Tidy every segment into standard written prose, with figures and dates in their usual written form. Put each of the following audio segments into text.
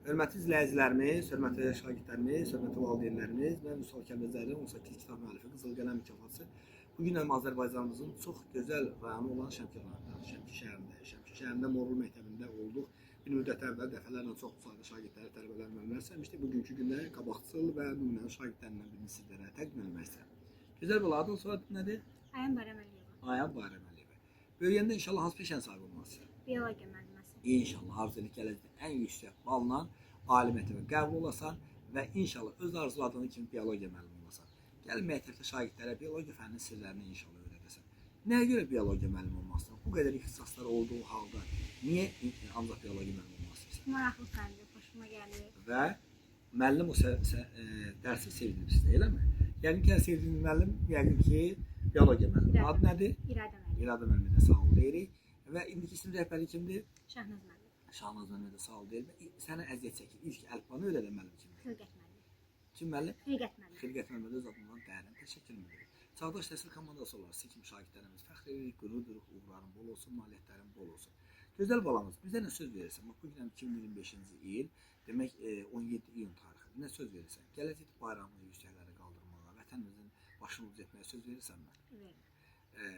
Hörmətli izləyicilərimiz, hörmətli şagirdlərimiz, hörmətli valideynlərimiz, mən Mustafa Kəlbəcərli 18 kitab müəllifi Qızıl Qələm mükafatçısı. Bugün də Azərbaycanımızın çox gözəl rayonu olan Şəmkir rayonunda, Şəmkir şəhərində Morul məktəbində olduq. Bir müddət əvvəl dəfələrlə çox sayda şagirdləri, tələbələr müəllimlər sevmişdik. Bugünkü gündə qabaqcıl və nümunəvi şagirdlərindən birini sizlərə təqdim etmək istəyirəm. Gözəl bir adın soyadı nədir? Ayhan Bayram Əliyeva. Ayhan Bayram Əliyeva. Böyüyəndə inşallah hansı peşənin sahibi olması? Biologiya müəlliməsi. İnşallah arzu edib gələcəkdə ən yüksək balla ali məktəbə qəbul olasan və inşallah öz arzuladığın kimi biologiya müəllimi olasan. Gəlin məktəbdə şagirdlərə biologiya fənninin sirlərini inşallah öyrədəsən. Nəyə görə biologiya müəllimi olmasın? Bu qədər ixtisaslar olduğu halda niyə ancaq biologiya müəllimi olmasın? Maraqlı fəndir, xoşuma gəlir. Və müəllim o dərsi sevdirir, eləmi? Yəqin ki, sevdiyiniz müəllim yəqin ki, biologiya müəllimi. Adı nədir? İradə müəllim. İradə müəllimə də sağ ol deyirik. Və indiki sinif rəhbəri kimdir? Şahnaz müəllim. Şahnaz müəllimə də sağ ol deyirik. Sənə əziyyət çəkir. İlk əlifbanı öyrədən müəllim kimdir? Xilqət müəllim. Kim müəllim? Xilqət müəllim. Xilqət müəllimə də öz adından dərin təşəkkür edirik. Çağdaş təhsil komandası olaraq sizin kimi şagirdlərimiz fəxr edirik, qürur duyuruq, uğurların bol olsun, nailiyyətlərin bol olsun. Gözəl balamız, bizə nə söz verirsən? Bax, bugün 2025-ci il, demək 17 iyun tarixi. Nə söz verirsən? Gələcək bayramını yüksəklərə qaldırmağa, vətənimizin başını uc etməyə söz verirsənmi? Verirəm.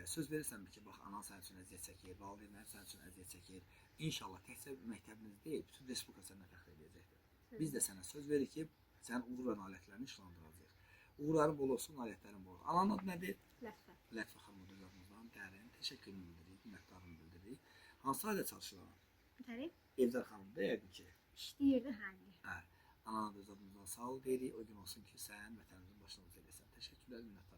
Söz verirsənmi ki, bax, anan sənin üçün əziyyət çəkir, valideynlər sənin üçün əziyyət çəkir. İnşallah təkcə məktəbimiz deyil, bütün respublika səndən fəxr edəcəkdir. Biz də sənə söz veririk ki, sən uğur və nailiyyətlərini işlandıracağıq. Uğurların bol olsun, nailiyyətlərin bol olsun. Ananın adı nədir? Lətifə. Lətifə xanım özümüzdən dərin təşəkkürümü bildiririk, minnətdarlığımı bildiririk. Hansı ailə çalışırlar? Tərif. Evdar xanım da yəqin ki. İşləyirdi hani. Hə. Anana da özümüzdən sağ ol deyirik. O gün olsun ki, sən vətənimizin başına uc edəsən. Təşəkkürlər, minnətdarlıq.